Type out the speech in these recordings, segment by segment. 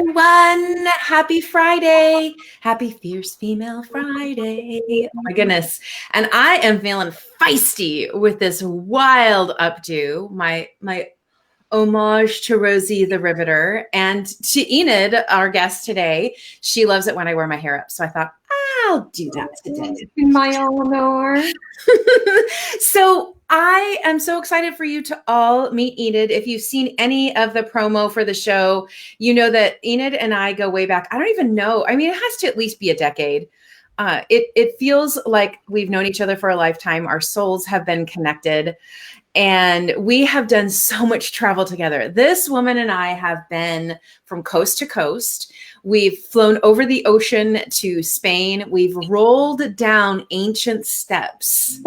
everyone. Happy Friday. Happy Fierce Female Friday. Oh my goodness. And I am feeling feisty with this wild updo. My homage to Rosie the Riveter and to Enid, our guest today. She loves it when I wear my hair up. So I thought, I'll do that today. In my honor. So I am so excited for you to all meet Enid. If you've seen any of the promo for the show, you know that Enid and I go way back. I don't even know. I mean, it has to at least be a decade. It feels like we've known each other for a lifetime. Our souls have been connected. And we have done so much travel together. This woman and I have been from coast to coast. We've flown over the ocean to Spain. We've rolled down ancient steps.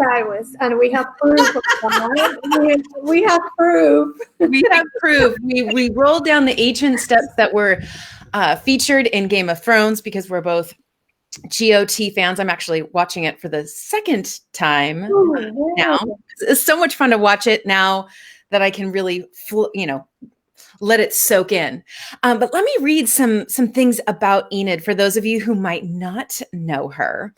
And we have proof of that. We have proof. We have proof. We rolled down the ancient steps that were featured in Game of Thrones because we're both GOT fans. I'm actually watching it for the second time now. It's so much fun to watch it now that I can really, let it soak in. But let me read some things about Enid for those of you who might not know her.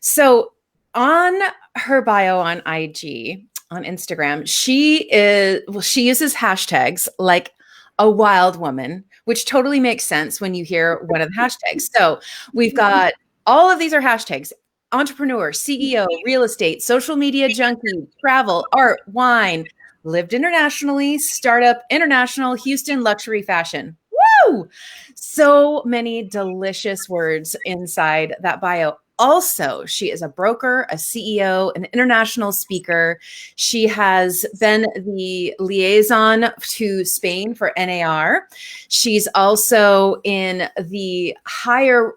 So on her bio on IG, on Instagram, she uses hashtags like a wild woman, which totally makes sense when you hear one of the hashtags. So we've got all of these are hashtags: entrepreneur, CEO, real estate, social media junkie, travel, art, wine, lived internationally, startup, international, Houston, luxury fashion. Woo! So many delicious words inside that bio. Also, she is a broker, a CEO, an international speaker. She has been the liaison to Spain for NAR. She's also in the higher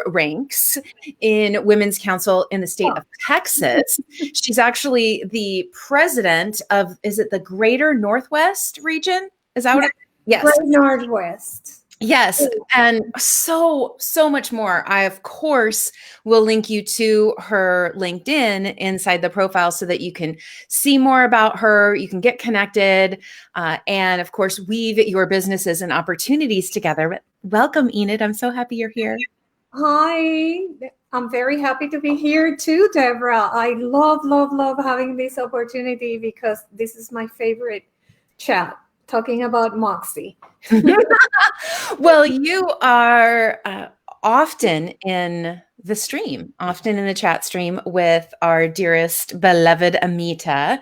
ranks in Women's Council in the state of Texas. She's actually the president of, is it the Greater Northwest region? Is that what it is? Yes. Great Northwest. Yes. And so much more. I, of course, will link you to her LinkedIn inside the profile so that you can see more about her. You can get connected and, of course, weave your businesses and opportunities together. But welcome, Enid. I'm so happy you're here. Hi. I'm very happy to be here too, Deborah. I love having this opportunity because this is my favorite chat. Talking about Moxie. Well, you are often in the stream, often in the chat stream with our dearest beloved Amita.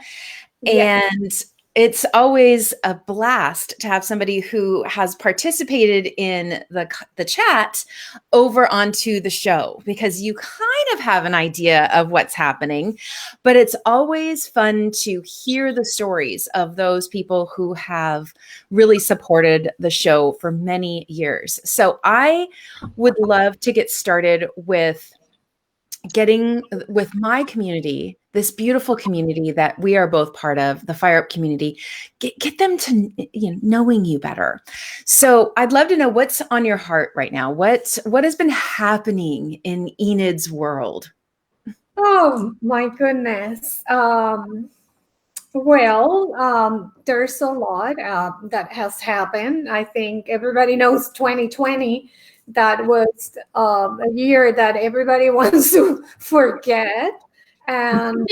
Yes. And it's always a blast to have somebody who has participated in the chat over onto the show, because you kind of have an idea of what's happening, but it's always fun to hear the stories of those people who have really supported the show for many years. So I would love to get started with getting with my community, this beautiful community that we are both part of, the Fire Up community, get them to knowing you better. So I'd love to know what's on your heart right now. What has been happening in Enid's world? Oh my goodness. There's a lot that has happened. I think everybody knows 2020. That was a year that everybody wants to forget. And,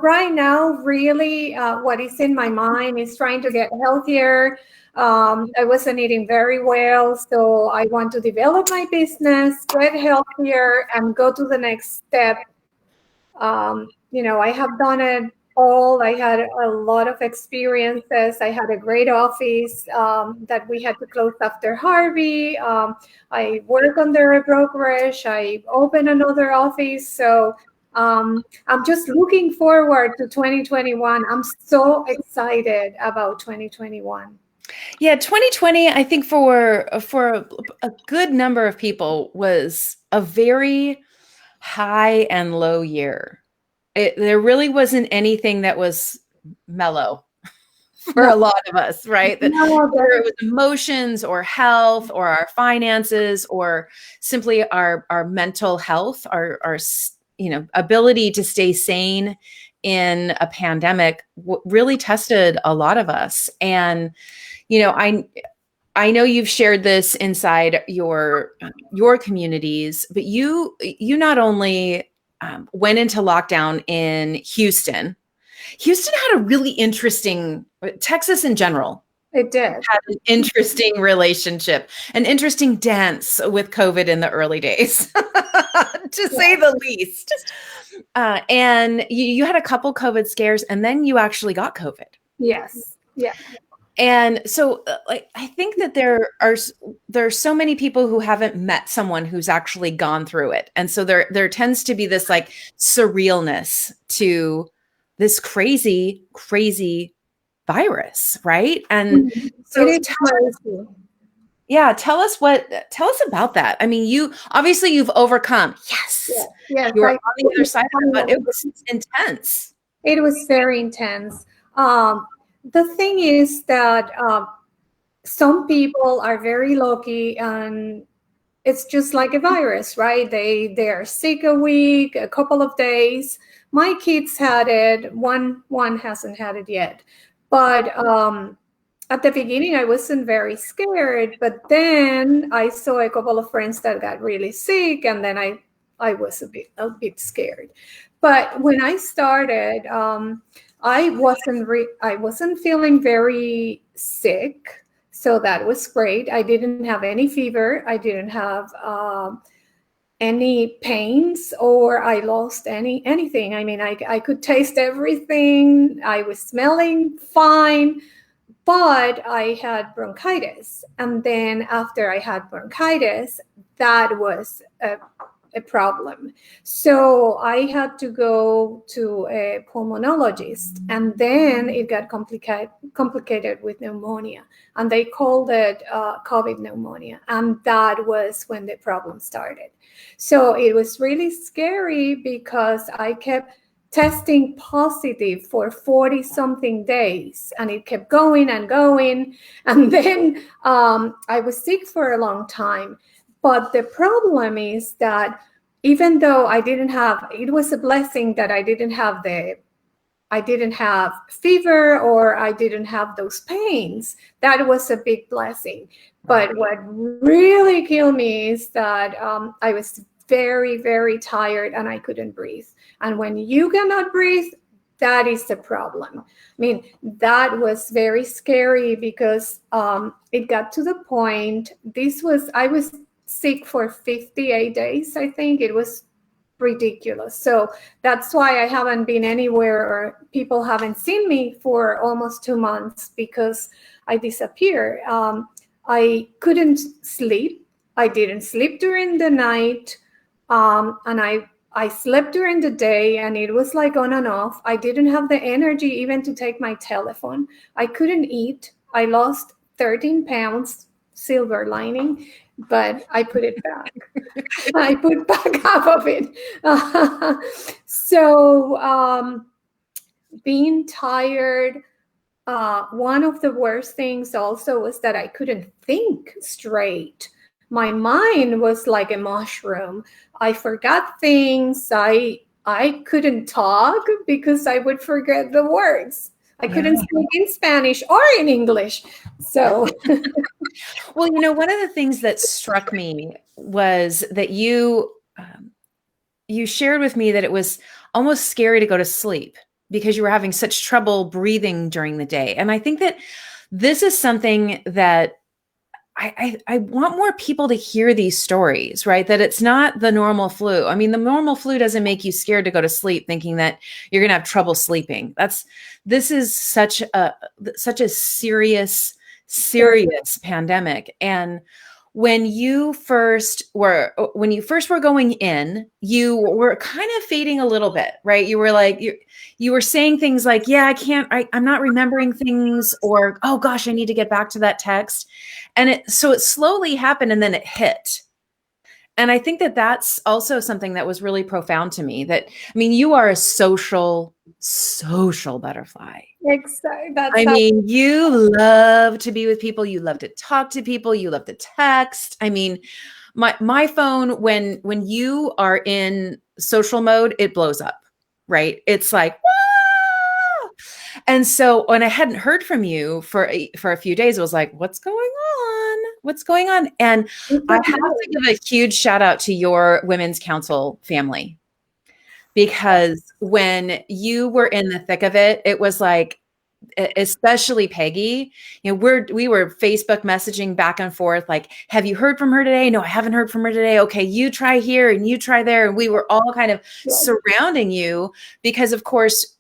right now, really, what is in my mind is trying to get healthier. I wasn't eating very well, so I want to develop my business, get healthier, and go to the next step. I have done it all. I had a lot of experiences. I had a great office that we had to close after Harvey. I work under a brokerage. I opened another office. So I'm just looking forward to 2021. I'm so excited about 2021. Yeah, 2020, I think for a good number of people was a very high and low year. There really wasn't anything that was mellow for a lot of us, right? Whether it was emotions or health or our finances or simply our mental health, our ability to stay sane in a pandemic really tested a lot of us. And, I know you've shared this inside your communities, but you not only went into lockdown in Houston. Houston had a really interesting, Texas in general It did. had an interesting relationship, an interesting dance with COVID in the early days, to say the least. And you had a couple COVID scares, and then you actually got COVID. Yes. Yeah. And so, like, I think that there's so many people who haven't met someone who's actually gone through it, and so there tends to be this like surrealness to this crazy virus, right? And so, It is crazy. yeah, tell us about that. I mean, you've overcome. Yes, Yes, you were on the other side of it, but it was intense. it was very intense. The thing is that some people are very lucky, and it's just like a virus, right? They are sick a week, a couple of days. My kids had it. One hasn't had it yet, but at the beginning I wasn't very scared. But then I saw a couple of friends that got really sick, and then I was a bit scared. But when I started, I wasn't feeling very sick, so that was great. I didn't have any fever. I didn't have any pains, or I lost anything. I mean, I could taste everything. I was smelling fine, but I had bronchitis. And then after I had bronchitis, that was a problem. So I had to go to a pulmonologist, and then it got complicated with pneumonia, and they called it COVID pneumonia. And that was when the problem started. So it was really scary because I kept testing positive for 40 something days, and it kept going and going. And then I was sick for a long time. But the problem is that even though it was a blessing that I didn't have fever, or I didn't have those pains. That was a big blessing. But what really killed me is that I was very, very tired, and I couldn't breathe. And when you cannot breathe, that is the problem. I mean, that was very scary because it got to the point, I was sick for 58 days, I think. It was ridiculous. So that's why I haven't been anywhere, or people haven't seen me for almost 2 months, because I disappeared. I couldn't sleep. I didn't sleep during the night. And I slept during the day, and it was like on and off. I didn't have the energy even to take my telephone. I couldn't eat. I lost 13 pounds, silver lining, but I put it back. I put back half of it. So being tired, one of the worst things also was that I couldn't think straight. My mind was like a mushroom. I forgot things. I couldn't talk because I would forget the words. I couldn't speak in Spanish or in English. So, well, one of the things that struck me was that you shared with me that it was almost scary to go to sleep because you were having such trouble breathing during the day. And I think that this is something that I want more people to hear these stories, right? That it's not the normal flu. I mean, the normal flu doesn't make you scared to go to sleep thinking that you're going to have trouble sleeping. This is such a serious pandemic. And when you first were going in, you were kind of fading a little bit, right? You were like, you were saying things like, yeah, I'm not remembering things, or, oh gosh, I need to get back to that text. And so it slowly happened, and then it hit. And I think that that's also something that was really profound to me. That, I mean, you are a social butterfly. exactly. I mean, you love to be with people. You love to talk to people. You love to text. I mean, my phone, when you are in social mode, it blows up, right? It's like, wah! And so when I hadn't heard from you for a few days, it was like, what's going on? What's going on? And I have to give a huge shout out to your Women's Council family, because when you were in the thick of it, it was like, especially Peggy, we were Facebook messaging back and forth, like, have you heard from her today? No, I haven't heard from her today. Okay, you try here and you try there. And we were all kind of surrounding you, because of course,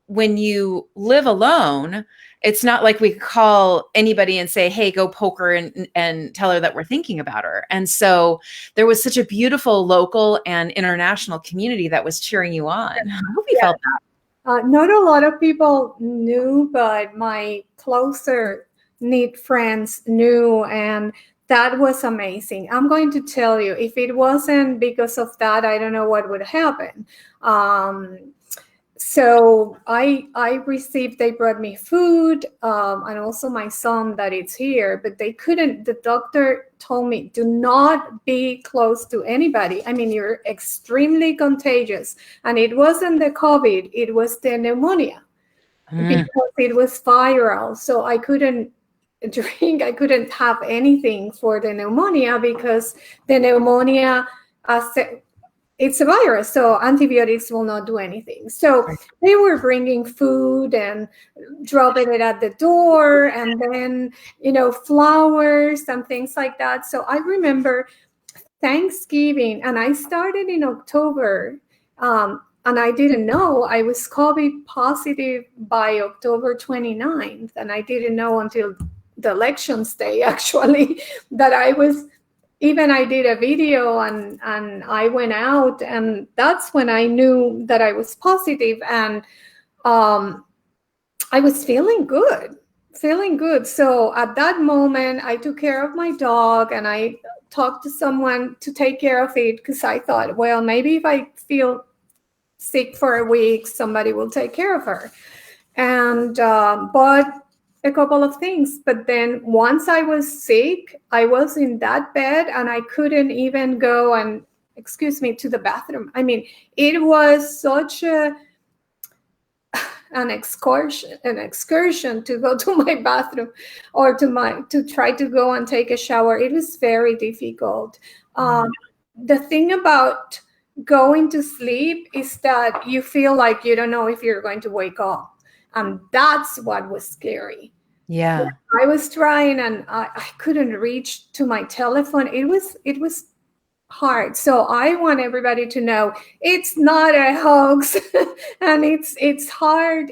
when you live alone, it's not like we could call anybody and say, hey, go poke her and tell her that we're thinking about her. And so there was such a beautiful local and international community that was cheering you on. I hope you felt that. Not a lot of people knew, but my closer knit friends knew, and that was amazing. I'm going to tell you, if it wasn't because of that, I don't know what would happen. So I received, they brought me food, and also my son that it's here, but they couldn't, the doctor told me, do not be close to anybody. I mean, you're extremely contagious. And it wasn't the COVID, it was the pneumonia, because it was viral. So I couldn't drink, I couldn't have anything for the pneumonia, because the pneumonia, it's a virus, so antibiotics will not do anything. So they were bringing food and dropping it at the door, and then, flowers and things like that. So I remember Thanksgiving, and I started in October, and I didn't know I was COVID positive by October 29th, and I didn't know until the elections day, actually, that I was. Even I did a video and I went out, and that's when I knew that I was positive, and I was feeling good. So at that moment, I took care of my dog, and I talked to someone to take care of it, because I thought, well, maybe if I feel sick for a week, somebody will take care of her. And but a couple of things. But then once I was sick, I was in that bed, and I couldn't even go and, to the bathroom. I mean, it was such an excursion to go to my bathroom, or to try to go and take a shower. It was very difficult. The thing about going to sleep is that you feel like you don't know if you're going to wake up. And that's what was scary. Yeah. I was trying, and I couldn't reach to my telephone. It was hard. So I want everybody to know it's not a hoax, and it's hard.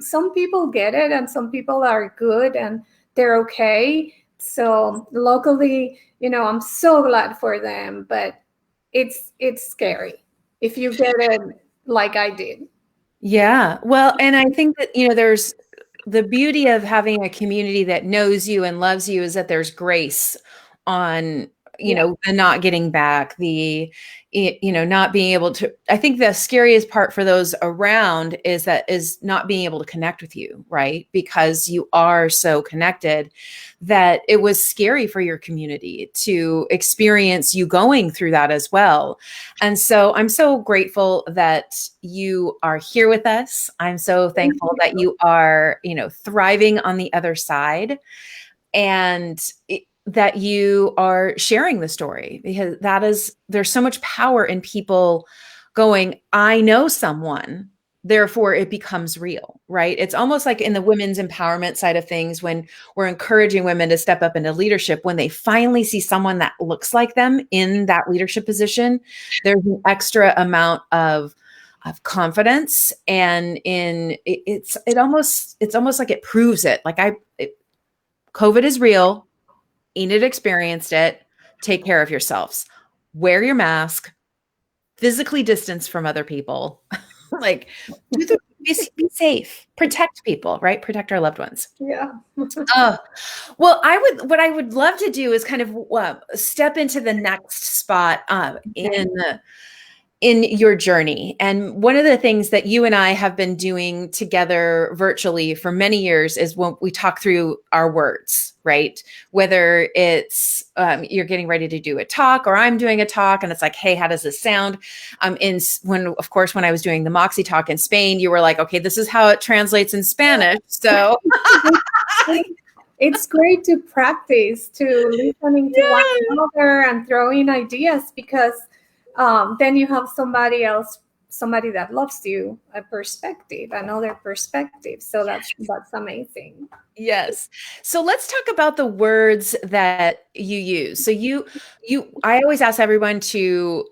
Some people get it, and some people are good and they're okay. So luckily, I'm so glad for them, but it's scary if you get it like I did. Yeah. Well, and I think that, there's the beauty of having a community that knows you and loves you, is that there's grace on, the not getting back, the, not being able to. I think the scariest part for those around is not being able to connect with you, right? Because you are so connected, that it was scary for your community to experience you going through that as well. And so I'm so grateful that you are here with us. I'm so thankful that you are, thriving on the other side, and that you are sharing the story, because there's so much power in people going, I know someone, therefore it becomes real, right? It's almost like in the women's empowerment side of things, when we're encouraging women to step up into leadership, when they finally see someone that looks like them in that leadership position, there's an extra amount of confidence, and it's almost like it proves it. Like COVID is real. Enid experienced it. Take care of yourselves. Wear your mask. Physically distance from other people. Like, be safe. Protect people, right? Protect our loved ones. Yeah. Well, what I would love to do is kind of step into the next spot in your journey. And one of the things that you and I have been doing together virtually for many years is when we talk through our words, right? Whether it's you're getting ready to do a talk or I'm doing a talk and it's like, hey, how does this sound? Of course, when I was doing the Moxie talk in Spain, you were like, okay, this is how it translates in Spanish. So it's great to practice, to listening to one another and throwing ideas, because then you have somebody that loves you, another perspective. So that's amazing. Yes. So let's talk about the words that you use. So I always ask everyone to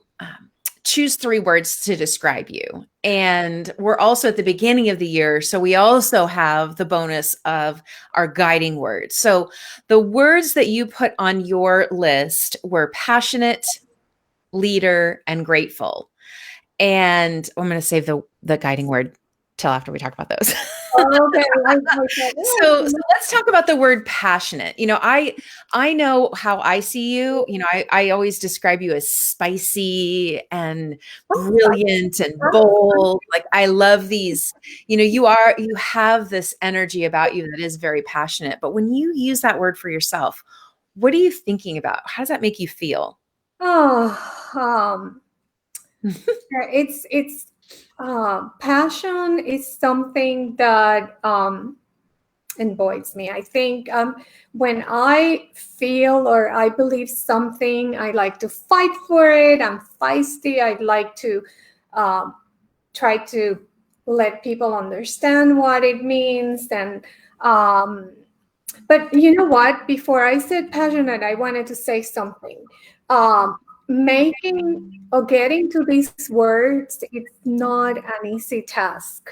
choose 3 words to describe you. And we're also at the beginning of the year, so we also have the bonus of our guiding words. So the words that you put on your list were passionate, leader, and grateful. And I'm going to save the guiding word till after we talk about those. Okay. So let's talk about the word passionate. I know how I see you. I always describe you as spicy and brilliant and bold. Like, I love these. You have this energy about you that is very passionate. But when you use that word for yourself, what are you thinking about? How does that make you feel? It's passion is something that embodies me. I think when I feel or I believe something, I like to fight for it. I'm feisty. I'd like to try to let people understand what it means. And but you know what? Before I said passionate, I wanted to say something. Making or getting to these words, it's not an easy task.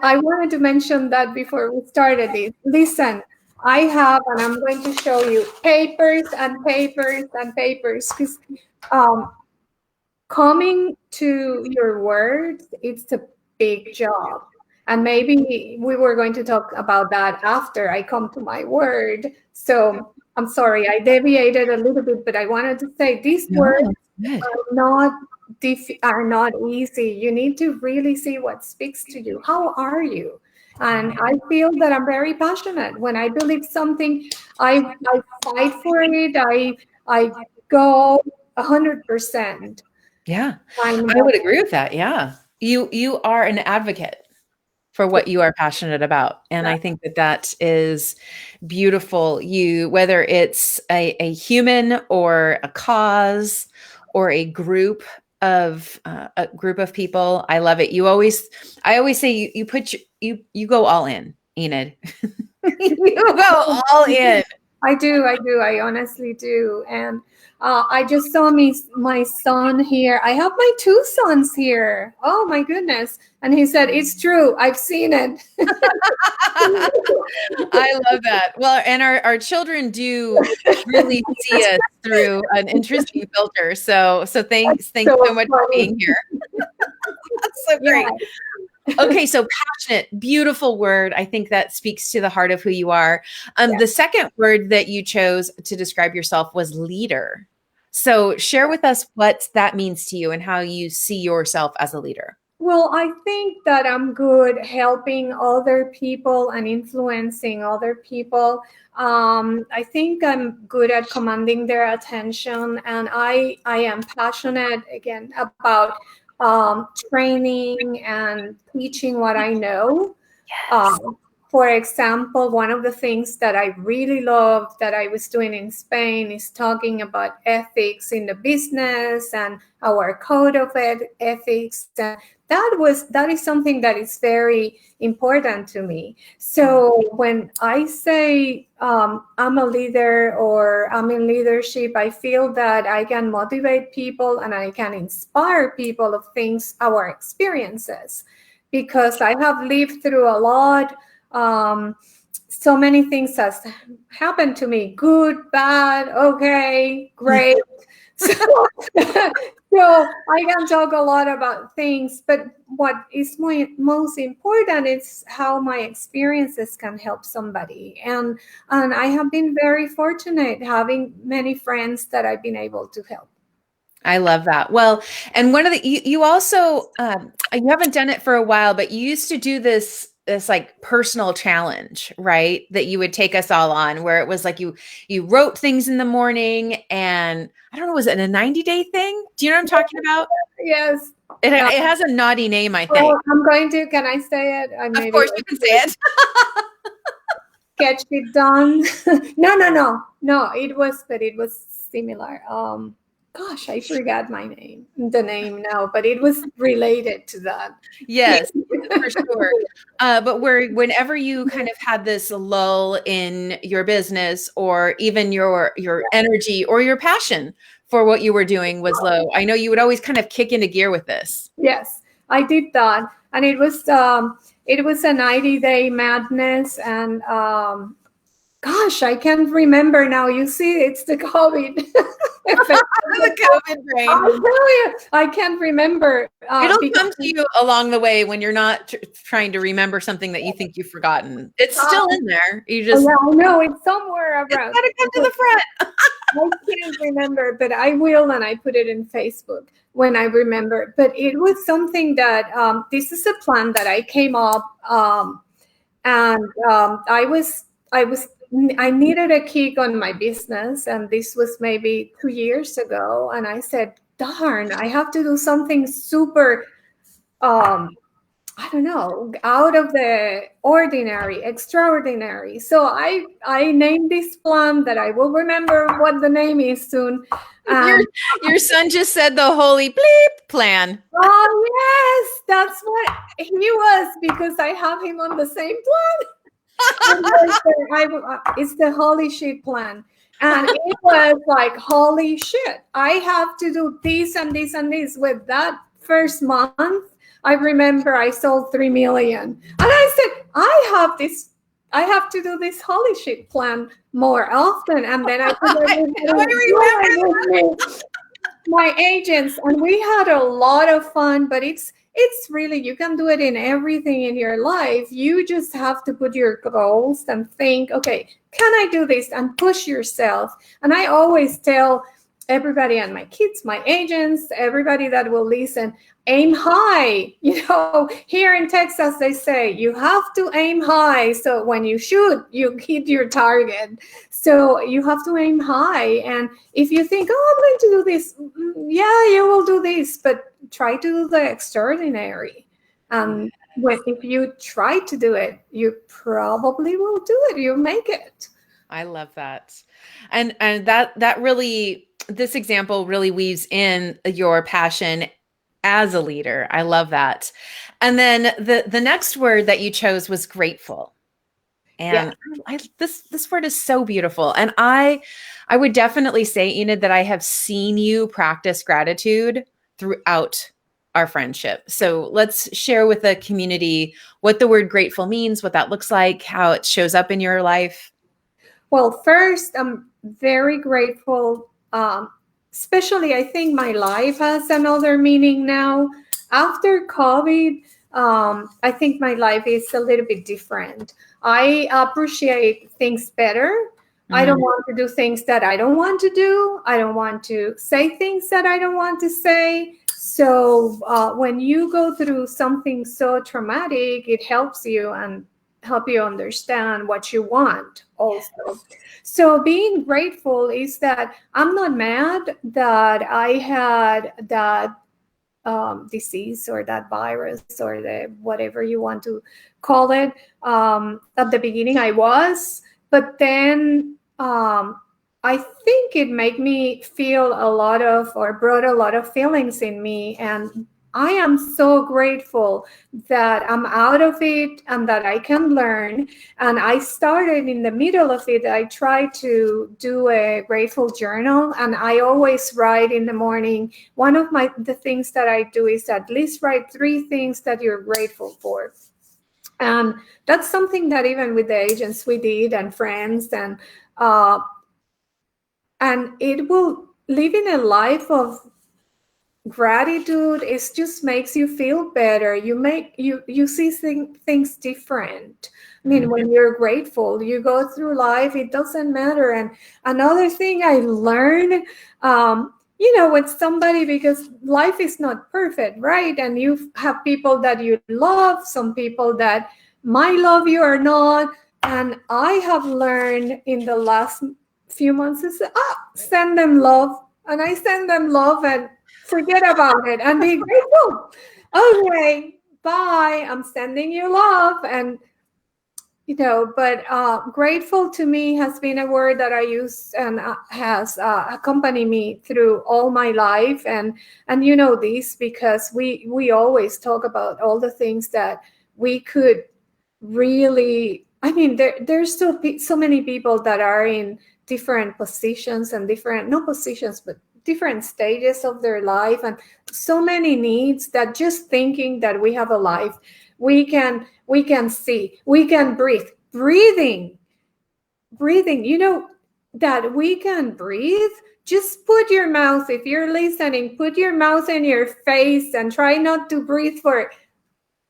I wanted to mention that before we started this. Listen, I have, and I'm going to show you papers and papers and papers, because coming to your words, it's a big job. And maybe we were going to talk about that after I come to my word. So I'm sorry, I deviated a little bit, but I wanted to say these words are not easy. You need to really see what speaks to you. How are you? And I feel that I'm very passionate. When I believe something, I fight for it. I go 100%. Yeah, I would agree with that. Yeah. You are an advocate for what you are passionate about. And I think that is beautiful. Whether it's a human or a cause or a group of people, I love it. I always say you go all in, Enid. You go all in. I do. I honestly do. And I just saw my son here. I have my 2 sons here. Oh my goodness. And he said, it's true. I've seen it. I love that. Well, and our children do really see us through an interesting filter. So thanks so much for being here. That's so great. Yeah. Okay, so passionate, beautiful word. I think that speaks to the heart of who you are. The second word that you chose to describe yourself was leader. So share with us what that means to you and how you see yourself as a leader. Well, I think that I'm good helping other people and influencing other people. I think I'm good at commanding their attention, and I am passionate, again, about training and teaching what I know. Yes. For example, one of the things that I really love that I was doing in Spain is talking about ethics in the business and our code of ethics. And that is something that is very important to me. So when I say I'm a leader or I'm in leadership, I feel that I can motivate people and I can inspire people of things, our experiences, because I have lived through a lot. So many things has happened to me, good, bad, okay, great. So I can talk a lot about things, but what is most important is how my experiences can help somebody. And I have been very fortunate having many friends that I've been able to help. I love that. Well, and one of the you also you haven't done it for a while, but you used to do this like personal challenge, right? That you would take us all on, where it was like you wrote things in the morning, and I don't know, was it a 90-day thing? Do you know what I'm talking about? Yes. It has a naughty name, I think. Well, I'm going to. Can I say it? I Of course, you can say it. Get it done. No. It was similar. Gosh, I forgot the name now, but it was related to that. Yes, for sure. But whenever you kind of had this lull in your business, or even your energy or your passion for what you were doing was low, I know you would always kind of kick into gear with this. Yes, I did that, and it was a 90-day madness, and gosh, I can't remember now. You see, it's the COVID. The COVID brain. I'll tell you, I can't remember. It'll come to you along the way when you're not trying to remember something that you think you've forgotten. It's still in there. You just yeah, I know it's somewhere around. It's gotta come to the front. I can't remember, but I will, and I put it in Facebook when I remember. But it was something that this is a plan that I came up, and I needed a kick on my business, and this was maybe 2 years ago. And I said, "Darn, I have to do something super, I don't know, out of the ordinary, extraordinary." So I named this plan that I will remember what the name is soon. Your son just said the holy bleep plan. Oh yes, that's what he was, because I have him on the same plan. It's the holy shit plan. And it was like, holy shit, I have to do this and this and this. With that first month, I remember I sold 3 million. And I said, I have to do this holy shit plan more often. And then I my agents, and we had a lot of fun. But it's really, you can do it in everything in your life. You just have to put your goals and think, okay, can I do this? And push yourself. And I always tell everybody, and my kids, my agents, everybody that will listen, aim high. Here in Texas, they say you have to aim high. So when you shoot, you hit your target. So you have to aim high. And if you think, oh, I'm going to do this, yeah, you will do this, but try to do the extraordinary. If you try to do it, you probably will do it. You'll make it. I love that. And that really, this example really weaves in your passion as a leader. I love that. And then the next word that you chose was grateful. And yeah. This word is so beautiful. And I would definitely say, Enid, that I have seen you practice gratitude throughout our friendship. So let's share with the community what the word grateful means, what that looks like, how it shows up in your life. Well, first, I'm very grateful. Especially, I think my life has another meaning now. After COVID, I think my life is a little bit different. I appreciate things better. Mm-hmm. I don't want to do things that I don't want to do. I don't want to say things that I don't want to say. So when you go through something so traumatic, it helps you and help you understand what you want also. So being grateful is that I'm not mad that I had that disease or that virus or the whatever you want to call it. At the beginning I was, but then I think it made me feel brought a lot of feelings in me. And I am so grateful that I'm out of it and that I can learn. And I started in the middle of it. I tried to do a grateful journal, and I always write in the morning. One of the things that I do is at least write 3 things that you're grateful for. And that's something that even with the agents we did and friends, and it will live in a life of gratitude. It just makes you feel better. You see things different. I mean, when you're grateful, you go through life, it doesn't matter. And another thing I learned, with somebody, because life is not perfect, right? And you have people that you love, some people that might love you or not. And I have learned in the last few months is send them love. And I send them love and forget about it and be grateful. Okay, bye. I'm sending you love. And but grateful to me has been a word that I use and has accompanied me through all my life. And this because we always talk about all the things that we could really. I mean, there's still so many people that are in different positions and different, not positions, but different stages of their life, and so many needs that just thinking that we have a life, we can see, we can breathing, that we can breathe. Just put your mouth, if you're listening, put your mouth in your face and try not to breathe for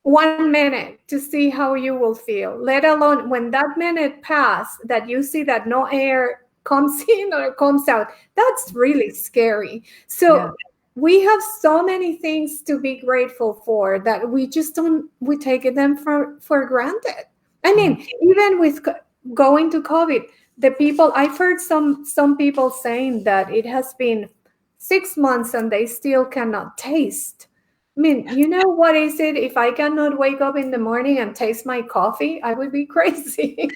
1 minute to see how you will feel. Let alone when that minute pass, that you see that no air comes in or comes out. That's really scary. So yeah. We have so many things to be grateful for that we just don't, we take them for granted. I mean, even with going to COVID, the people, I've heard some people saying that it has been 6 months and they still cannot taste. I mean, what is it? If I cannot wake up in the morning and taste my coffee, I would be crazy.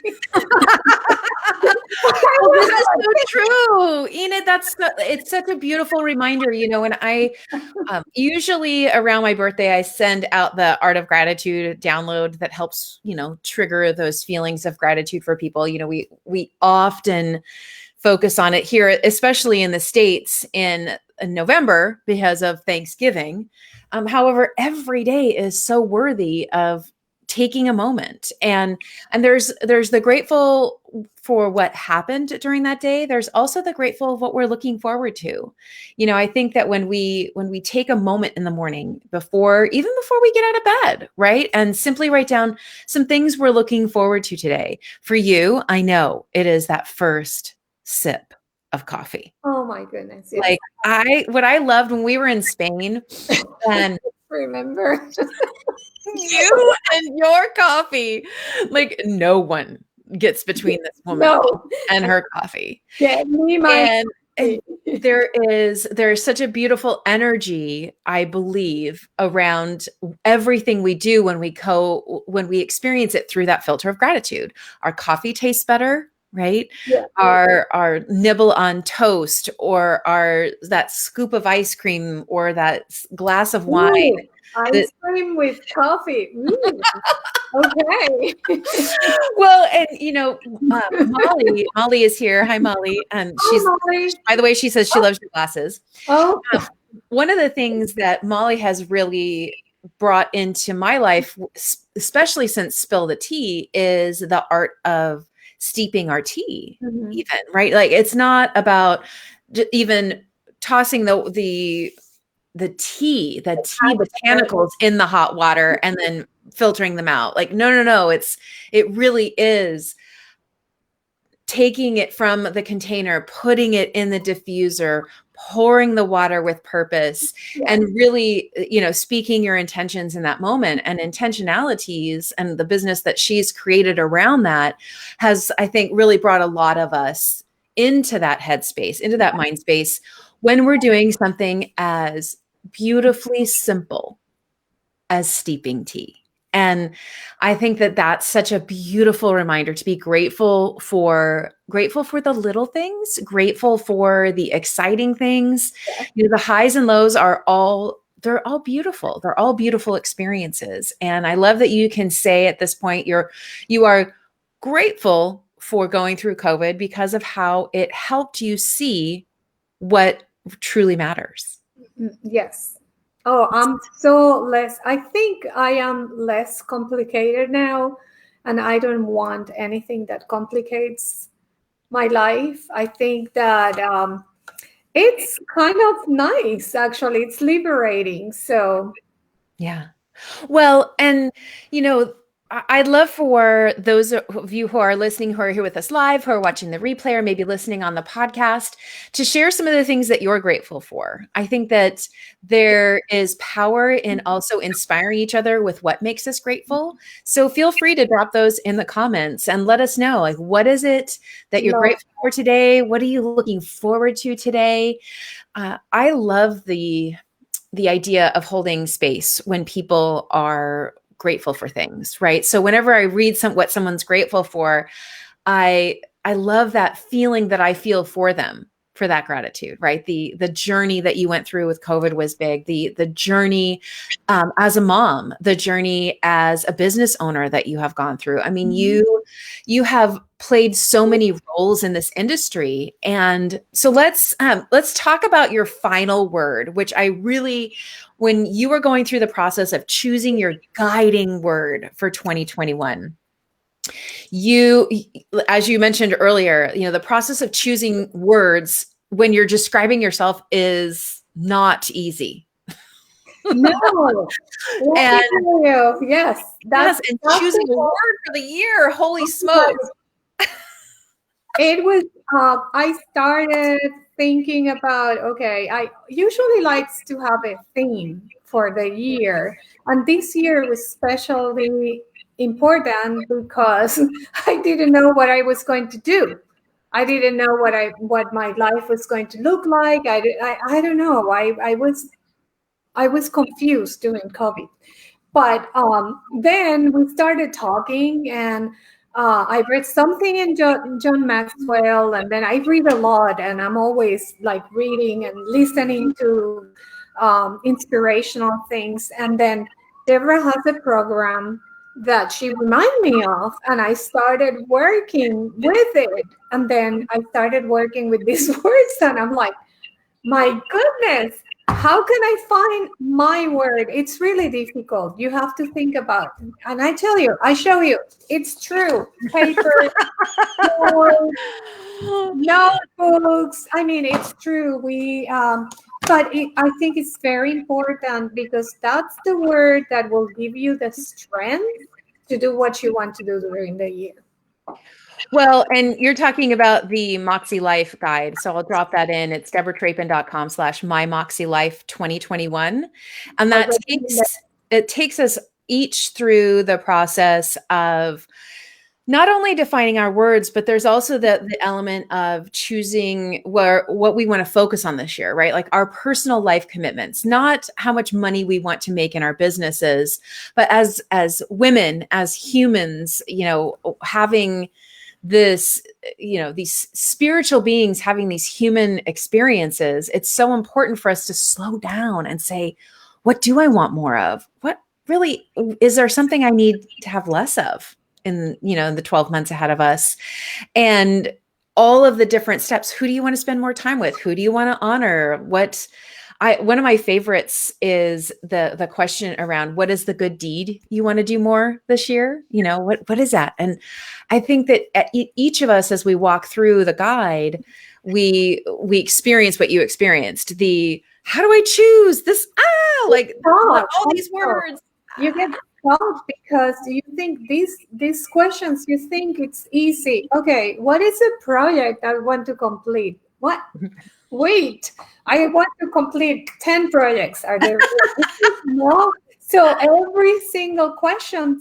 Well, this is so true, Enid. It's such a beautiful reminder. When I usually around my birthday, I send out the Art of Gratitude download that helps trigger those feelings of gratitude for people. We often focus on it here, especially in the States in November because of Thanksgiving. However, every day is so worthy of taking a moment, and there's the grateful for what happened during that day. There's also the grateful of what we're looking forward to. I think that when we take a moment in the morning before we get out of bed, right, and simply write down some things we're looking forward to today. For you, I know it is that first sip of coffee. Oh my goodness. Yes. Like what I loved when we were in Spain and remember you and your coffy, like no one gets between this woman and her coffee. Get me my and there's such a beautiful energy, I believe, around everything we do when we experience it through that filter of gratitude. Our coffee tastes better, right? Yeah. Our nibble on toast, or that scoop of ice cream, or that glass of wine. Ice cream with coffee. Okay. Well, and Molly is here. Hi, Molly. And by the way, she says she loves your glasses. Oh. One of the things that Molly has really brought into my life, especially since Spill the Tea, is the art of steeping our tea, even, right? Like, it's not about even tossing the tea botanicals in the hot water and then filtering them out. Like, no. It really is taking it from the container, putting it in the diffuser, pouring the water with purpose, and really, speaking your intentions in that moment. And intentionalities and the business that she's created around that has, I think, really brought a lot of us into that headspace, into that mind space, when we're doing something as beautifully simple as steeping tea. And I think that that's such a beautiful reminder to be grateful for the little things, grateful for the exciting things. The highs and lows they're all beautiful. They're all beautiful experiences. And I love that you can say at this point, you are grateful for going through COVID because of how it helped you see what truly matters. Yes. Oh, I think I am less complicated now, and I don't want anything that complicates my life. I think that it's kind of nice, actually. It's liberating. So, yeah. Well, and, I'd love for those of you who are listening, who are here with us live, who are watching the replay, or maybe listening on the podcast, to share some of the things that you're grateful for. I think that there is power in also inspiring each other with what makes us grateful. So feel free to drop those in the comments and let us know, like, what is it that you're grateful for today? What are you looking forward to today? I love the idea of holding space when people are grateful for things, right? So whenever I read what someone's grateful for, I love that feeling that I feel for them, for that gratitude, right? The journey that you went through with COVID was big. The journey as a mom, the journey as a business owner that you have gone through. I mean, you have played so many roles in this industry, and so let's talk about your final word, which I really, when you were going through the process of choosing your guiding word for 2021. You, as you mentioned earlier, the process of choosing words when you're describing yourself is not easy. No, let me tell you, yes, and choosing a word for the year. Holy smokes! It was. I started thinking about. Okay, I usually likes to have a theme for the year, and this year was especially important because I didn't know what I was going to do. I didn't know what my life was going to look like. I don't know. I was confused during COVID. But then we started talking, and I read something in John Maxwell, and then I read a lot, and I'm always like reading and listening to inspirational things. And then Deborah has a program that she reminded me of, and I started working with it. And then I started working with these words, and I'm like, my goodness, how can I find my word? It's really difficult. You have to think about it. And I tell you, I show you, it's true. Paper, notebooks. I mean, it's true. I think it's very important because that's the word that will give you the strength to do what you want to do during the year. Well, and you're talking about the Moxie Life guide. So I'll drop that in. It's deborahtrapin.com/mymoxielife 2021. And that takes us each through the process of not only defining our words, but there's also the element of choosing what we want to focus on this year, right? Like our personal life commitments, not how much money we want to make in our businesses, but as women, as humans, having this, these spiritual beings having these human experiences, it's so important for us to slow down and say, what do I want more of? What really, is there something I need to have less of in the 12 months ahead of us? And all of the different steps. Who do you want to spend more time with? Who do you want to honor? One of my favorites is the question around what is the good deed you want to do more this year? What is that? And I think that each of us, as we walk through the guide, we experience what you experienced. How do I choose this? All these words. You get shocked because you think these questions, you think it's easy. Okay, what is a project I want to complete? What? Wait, I want to complete 10 projects. Are there no? So every single question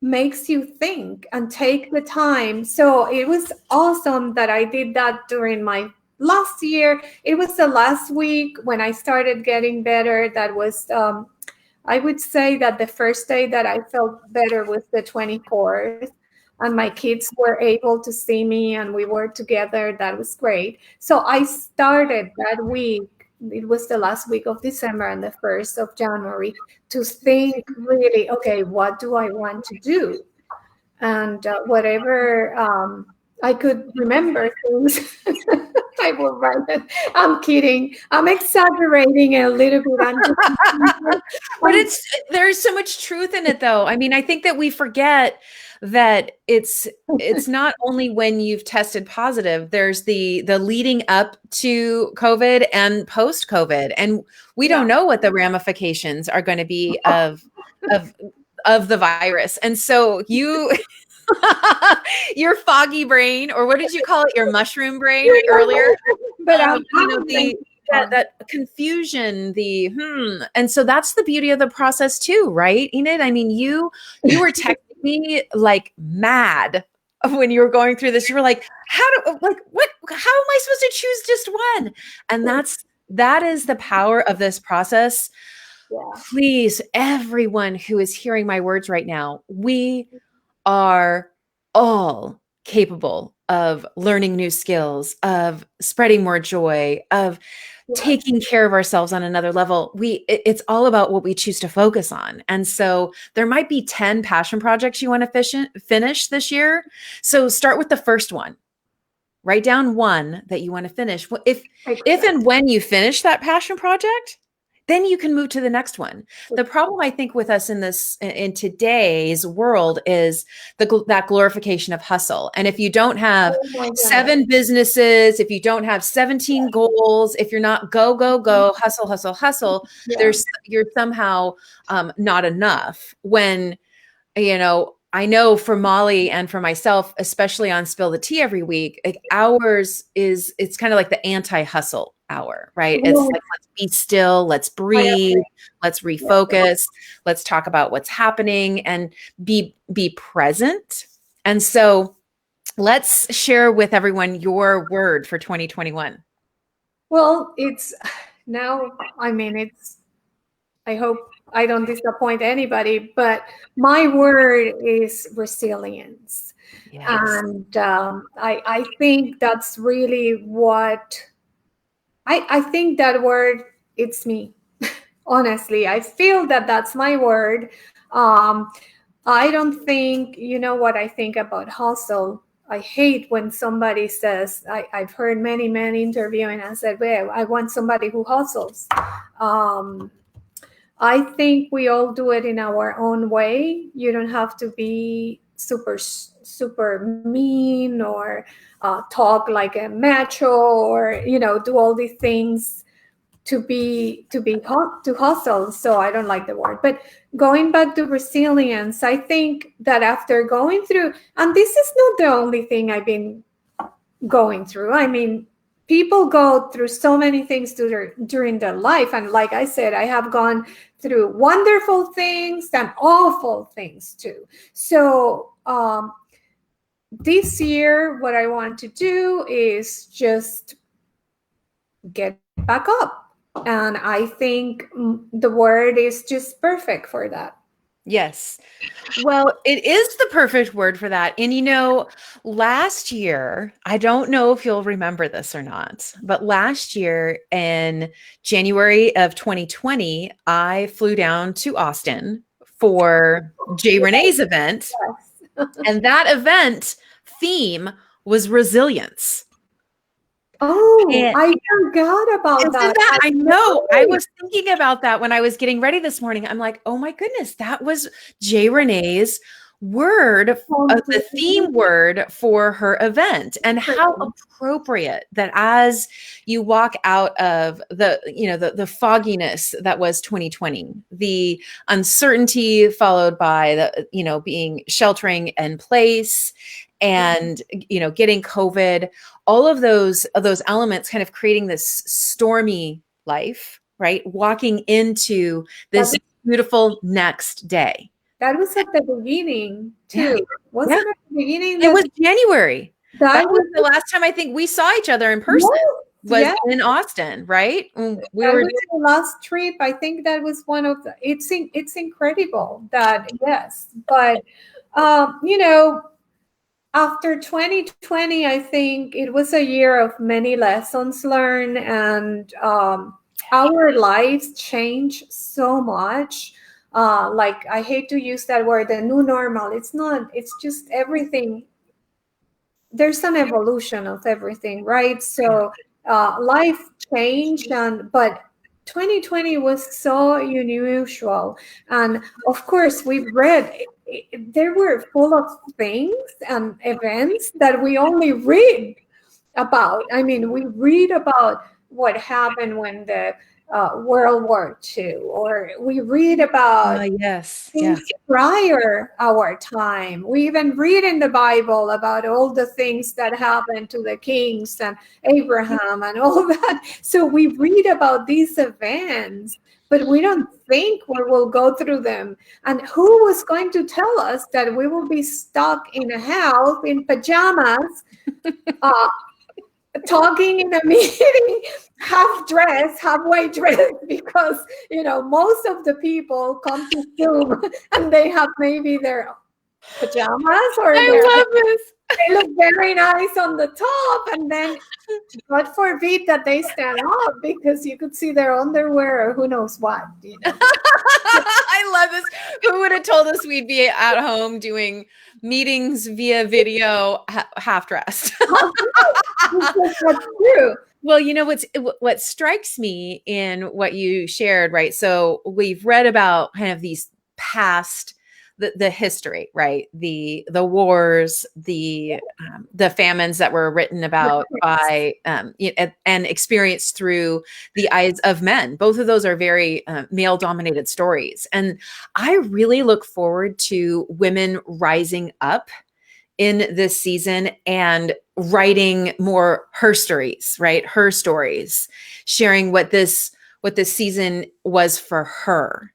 makes you think and take the time. So it was awesome that I did that during my last year. It was the last week when I started getting better. That was, I would say that the first day that I felt better was the 24th. And my kids were able to see me and we were together. That was great. So I started that week. It was the last week of December and the 1st of January to think really, okay, what do I want to do? And whatever I could remember things, I will write it. I'm kidding. I'm exaggerating a little bit. But there's so much truth in it, though. I mean, I think that we forget that it's not only when you've tested positive, there's the leading up to COVID and post COVID. And we don't know what the ramifications are going to be of of the virus. And so you, your foggy brain, or what did you call it? Your mushroom brain earlier. But that confusion, and so that's the beauty of the process too, right, Enid? I mean, you were texting me like mad when you were going through this. You were like, how am I supposed to choose just one? And that is the power of this process. Yeah. Please, everyone who is hearing my words right now, we are all capable of learning new skills, of spreading more joy, of taking care of ourselves on another level. It's all about what we choose to focus on. And so there might be 10 passion projects you want to finish this year. So start with the first one. Write down one that you want to finish. If and when you finish that passion project, then you can move to the next one. The problem, I think, with us in today's world is that glorification of hustle. And if you don't have 7 businesses, if you don't have 17 goals, if you're not go, hustle, you're somehow not enough. When, I know for Molly and for myself, especially on Spill the Tea every week, like it's kind of like the anti-hustle hour, right? It's like, let's be still, let's breathe, let's refocus, let's talk about what's happening and be present. And so let's share with everyone your word for 2021. Well, I hope I don't disappoint anybody, but my word is resilience. Yes. And I think that's really what I think that word, it's me. Honestly, I feel that that's my word. I don't think, what I think about hustle. I hate when somebody says, I've heard many men interviewing and said, well, I want somebody who hustles. I think we all do it in our own way. You don't have to be super mean or talk like a macho or, do all these things to hustle. So I don't like the word. But going back to resilience, I think that after going through, and this is not the only thing I've been going through. I mean, people go through so many things during their life. And like I said, I have gone through wonderful things and awful things too. So this year, what I want to do is just get back up. And I think the word is just perfect for that. Yes. Well, it is the perfect word for that. And last year, I don't know if you'll remember this or not, but last year in January of 2020, I flew down to Austin for Jay Renee's event. Yes. And that event theme was resilience. Oh, I forgot about that. I know. I was thinking about that when I was getting ready this morning. I'm like, oh my goodness, that was Jay Renee's word, the theme word for her event. And how appropriate that as you walk out of the fogginess that was 2020, the uncertainty followed by the, being sheltering in place and, getting COVID, all of those elements kind of creating this stormy life, right? Walking into this beautiful next day. That was at the beginning too. Wasn't it at the beginning? It was January. That was the last time I think we saw each other in person. Was in Austin, right? Was the last trip. I think that was one of the. It's incredible that but after 2020, I think it was a year of many lessons learned, and our lives changed so much. Like, I hate to use that word, the new normal. It's not, it's just everything. There's an evolution of everything, right? So life changed, but 2020 was so unusual. And of course, we've read, they were full of things and events that we only read about. I mean, we read about what happened when the World War II, or we read about Yes. things Yeah. prior our time. We even read in the Bible about all the things that happened to the kings and Abraham and all that. So we read about these events, but we don't think we will go through them. And who was going to tell us that we will be stuck in a house in pajamas, talking in a meeting, half dressed, halfway dressed, because most of the people come to Zoom and they have maybe their pajamas, or I love this. they look very nice on the top, and then God forbid that they stand up because you could see their underwear or who knows what. I love this. Who would have told us we'd be at home doing meetings via video, half dressed? That's true. Well, what strikes me in what you shared, right? So we've read about kind of these past the history, right? The wars, the famines that were written about by and experienced through the eyes of men. Both of those are very male dominated stories, and I really look forward to women rising up in this season and writing more her stories, right? Her stories, sharing what this season was for her.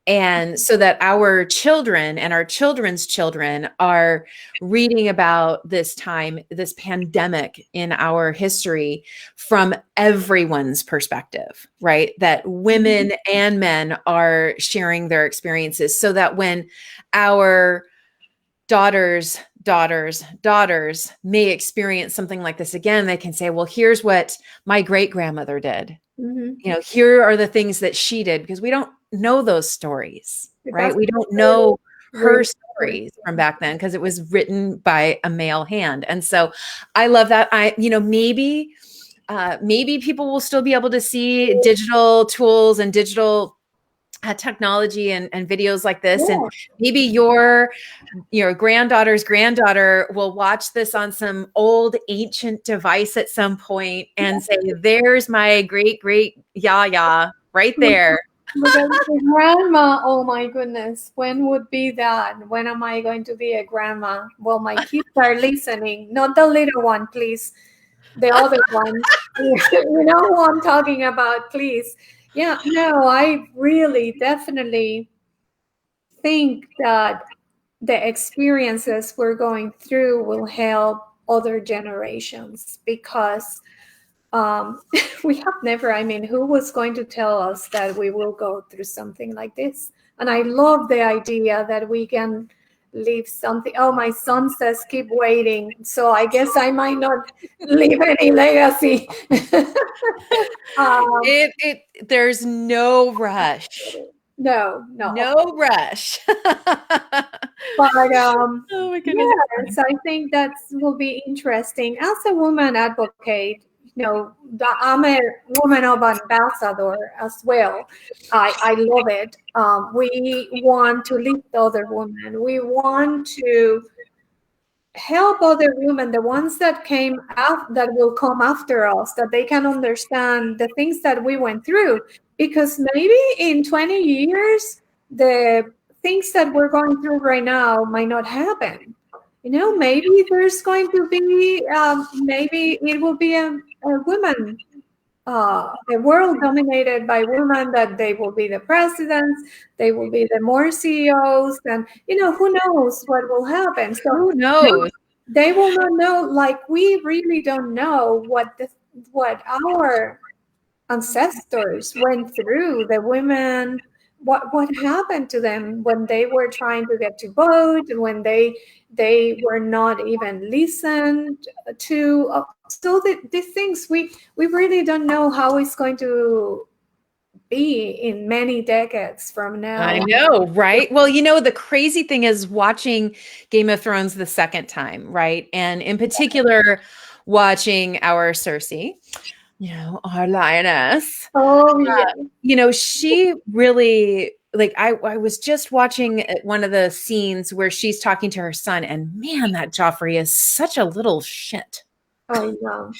And so that our children and our children's children are reading about this time, this pandemic in our history from everyone's perspective, right? That women and men are sharing their experiences so that when our daughters may experience something like this again, they can say, well, here's what my great grandmother did. Here are the things that she did, because we don't know those stories, right? We don't know her stories from back then because it was written by a male hand. And so I love that. Maybe people will still be able to see digital tools and digital technology and videos like this. And maybe your granddaughter's granddaughter will watch this on some old ancient device at some point and say, there's my great Yaya right there. Because grandma, oh my goodness, when would be that? When am I going to be a grandma? Well, my kids are listening, not the little one, please. The other one, you know who I'm talking about, please. Yeah, no, I really definitely think that the experiences we're going through will help other generations, because we have never, who was going to tell us that we will go through something like this? And I love the idea that we can leave something. Oh, my son says keep waiting, so I guess I might not leave any legacy. There's no rush. No rush. But oh my goodness. yes, I think that will be interesting. As a woman advocate, I'm a woman of ambassador as well. I love it. We want to lift other women. We want to help other women, the ones that came out, that will come after us, that they can understand the things that we went through. Because maybe in 20 years, the things that we're going through right now might not happen. Maybe there's going to be, maybe it will be a woman, a world dominated by women, that they will be the presidents, they will be the more CEOs, and who knows what will happen. So who knows? They will not know, like we really don't know what our ancestors went through, the women, what happened to them when they were trying to get to vote, when they were not even listened to. So these things, we really don't know how it's going to be in many decades from now. I know, right? Well, the crazy thing is watching Game of Thrones the second time, right? And in particular, watching our Cersei, our lioness. Oh, yeah. She really, I was just watching one of the scenes where she's talking to her son, and man, that Joffrey is such a little shit. Oh, yeah.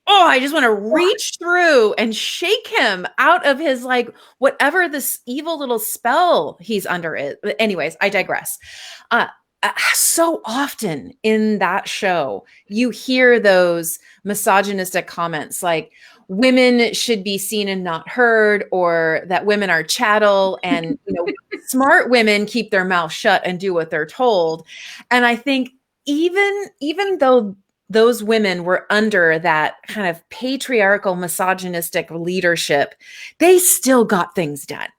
oh, I just want to reach through and shake him out of his, like, whatever this evil little spell he's under it. But anyways, I digress. So often in that show, you hear those misogynistic comments like women should be seen and not heard, or that women are chattel, and smart women keep their mouth shut and do what they're told. And I think even though those women were under that kind of patriarchal, misogynistic leadership, they still got things done.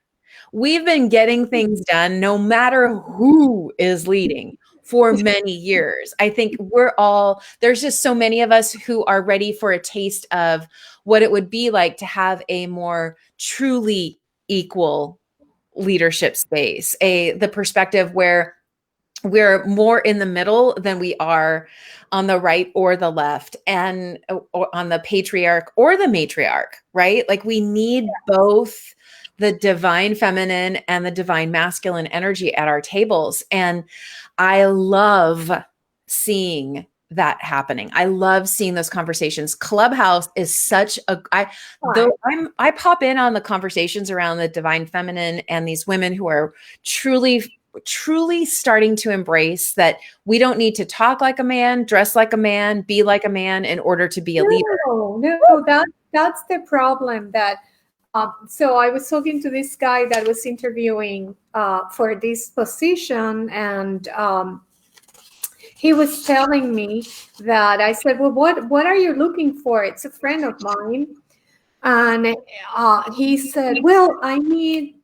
We've been getting things done no matter who is leading for many years. I think there's just so many of us who are ready for a taste of what it would be like to have a more truly equal leadership space, the perspective where we're more in the middle than we are on the right or the left, and or on the patriarch or the matriarch, right? Like we need both the divine feminine and the divine masculine energy at our tables. And I love seeing that happening. I love seeing those conversations. Clubhouse is such I pop in on the conversations around the divine feminine and these women who are truly starting to embrace that we don't need to talk like a man, dress like a man, be like a man in order to be a leader. No, that's the problem. That so I was talking to this guy that was interviewing for this position, and he was telling me that, I said, well, what are you looking for? It's a friend of mine. And he said, well, I need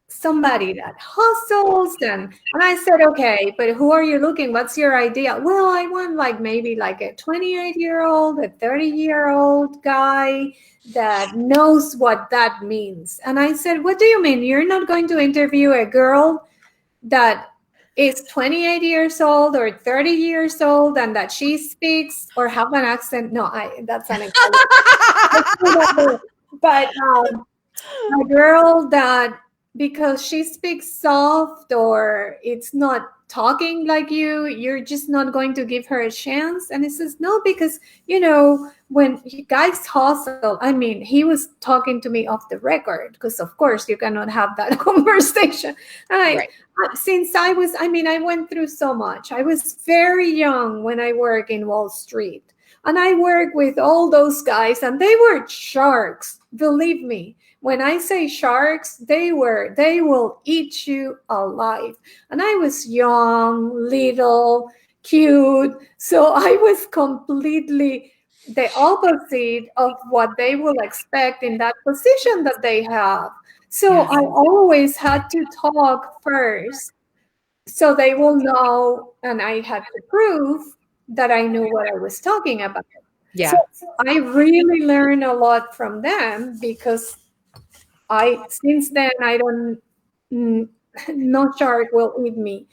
somebody that hustles. And I said, okay, but who are you looking? What's your idea? Well, I want maybe a 28-year-old, a 30-year-old guy that knows what that means. And I said, what do you mean? You're not going to interview a girl that is 28 years old or 30 years old and that she speaks or have an accent? No, that's an example. But a girl that, because she speaks soft or it's not talking like you're just not going to give her a chance. And he says, no, because, when guys hustle, he was talking to me off the record, because of course you cannot have that conversation. And since I went through so much. I was very young when I worked in Wall Street, and I worked with all those guys, and they were sharks. Believe me. When I say sharks, they will eat you alive. And I was young, little, cute. So I was completely the opposite of what they will expect in that position that they have. So yes. I always had to talk first so they will know, and I had to prove that I knew what I was talking about. Yeah. So I really learned a lot from them, because since then I don't, no shark will eat me.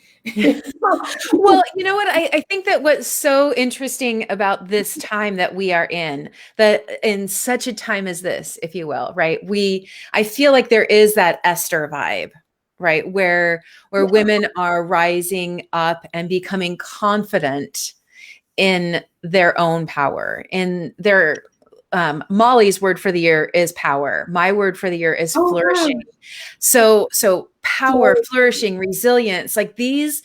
Well, you know what? I think that what's so interesting about this time that we are in, that in such a time as this, if you will, right? I feel like there is that Esther vibe, right? Where women are rising up and becoming confident in their own power, in their Molly's word for the year is power. My word for the year is flourishing. So power, flourishing, resilience, like these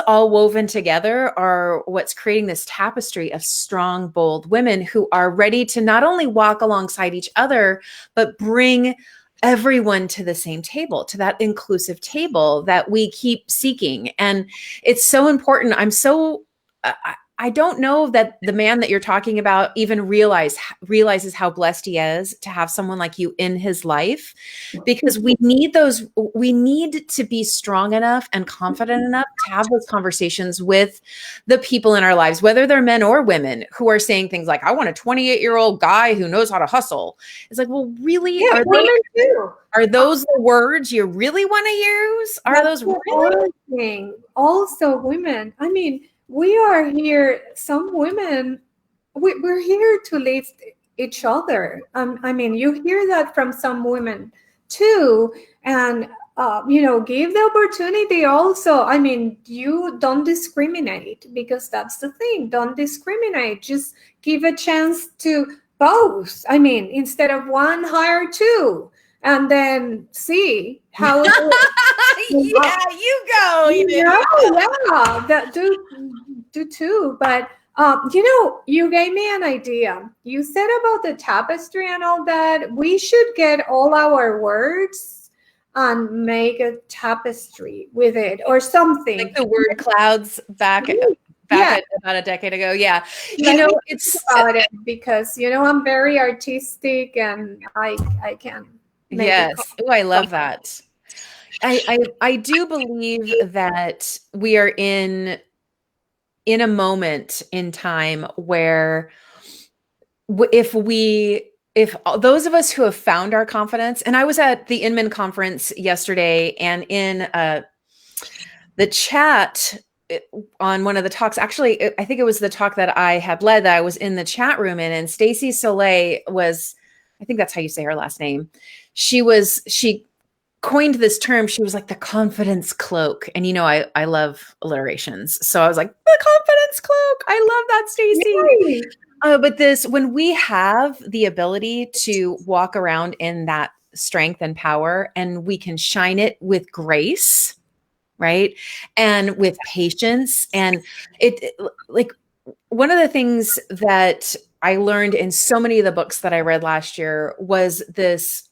all woven together are what's creating this tapestry of strong, bold women who are ready to not only walk alongside each other, but bring everyone to the same table, to that inclusive table that we keep seeking. And it's so important. I don't know that the man that you're talking about even realizes how blessed he is to have someone like you in his life, because we need to be strong enough and confident enough to have those conversations with the people in our lives, whether they're men or women, who are saying things like, I want a 28-year-old guy who knows how to hustle. It's like, well, really? Yeah, are those the words you really want to use? Are those really? Also, women, we are here, some women, we're here to lift each other. You hear that from some women too. And, give the opportunity also. You don't discriminate, because that's the thing. Don't discriminate. Just give a chance to both. I mean, instead of one, hire two, and then see how. Yeah, you go. Yeah, that do too. But you gave me an idea. You said about the tapestry and all that. We should get all our words and make a tapestry with it or something. Like the word clouds back Yeah. about a decade ago. Yeah. Let me think about it, because I'm very artistic and I can make it. Yes. Oh, I love that. I do believe that we are in a moment in time where if those of us who have found our confidence, and I was at the Inman conference yesterday, and in the chat on one of the talks, actually, I think it was the talk that I had led that I was in the chat room in, and Stacy Soleil was, I think that's how you say her last name. She coined this term. She was like the confidence cloak. And I love alliterations. So I was like, the confidence cloak. I love that, Stacy. But when we have the ability to walk around in that strength and power, and we can shine it with grace, right? And with patience. And it like one of the things that I learned in so many of the books that I read last year was this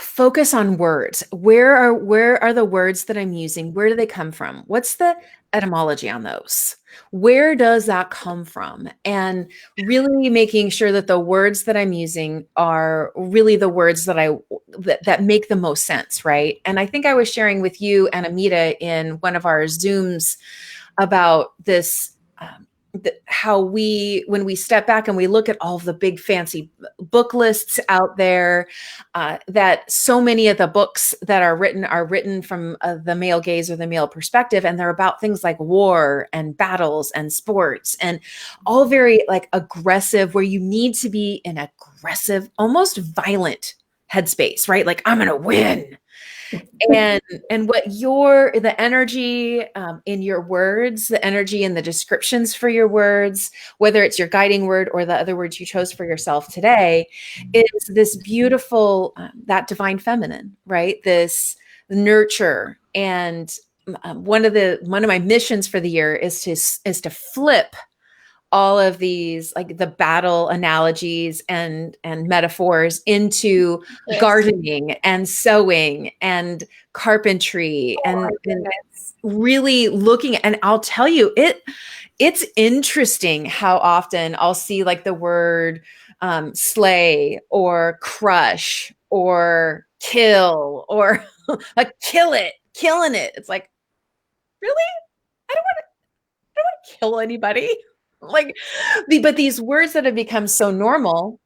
focus on words. Where are the words that I'm using? Where do they come from? What's the etymology on those? Where does that come from? And really making sure that the words that I'm using are really the words that make the most sense, right? And I think I was sharing with you and Amita in one of our Zooms about this, how when we step back and we look at all of the big fancy book lists out there, that so many of the books that are written from the male gaze or the male perspective, and they're about things like war and battles and sports, and all very like aggressive, where you need to be in aggressive, almost violent headspace, right? Like, I'm gonna win. And what the energy in your words, the energy in the descriptions for your words, whether it's your guiding word or the other words you chose for yourself today, is this beautiful, that divine feminine, right? This nurture. And one of my missions for the year is to flip all of these, like the battle analogies and metaphors, into gardening and sewing and carpentry, and really looking. And I'll tell you, it's interesting how often I'll see like the word slay or crush or kill or like killing it. It's like, really? I don't want to kill anybody. Like, but these words that have become so normal,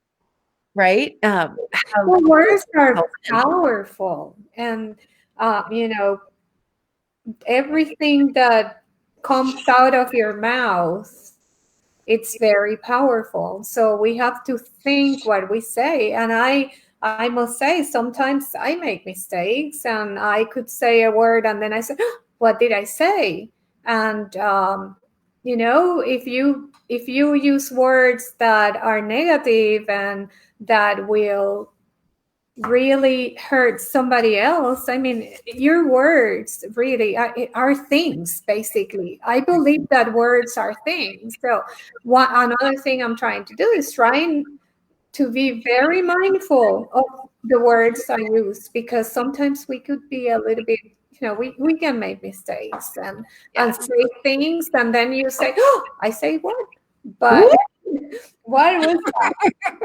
right? Words are powerful, and everything that comes out of your mouth, it's very powerful. So we have to think what we say. And I must say, sometimes I make mistakes, and I could say a word and then I say, oh, what did I say? And if you use words that are negative and that will really hurt somebody else, I mean, your words really are things, basically. I believe that words are things. So another thing I'm trying to do is trying to be very mindful of the words I use, because sometimes we could be a little bit, we can make mistakes and say things, and then you say, oh, I say what? But what was that?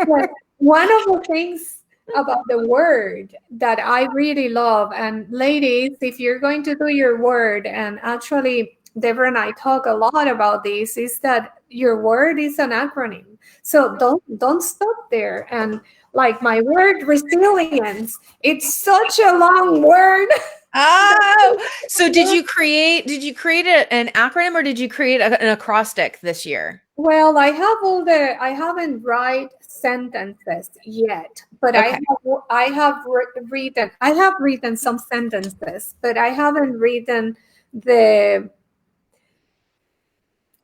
But one of the things about the word that I really love, and ladies, if you're going to do your word, and actually Deborah and I talk a lot about this, is that your word is an acronym. So don't stop there. And like my word, resilience, it's such a long word. Oh, so did you create an acronym, or did you create an acrostic this year? Well, I haven't write sentences yet, but okay. I have written some sentences, but I haven't written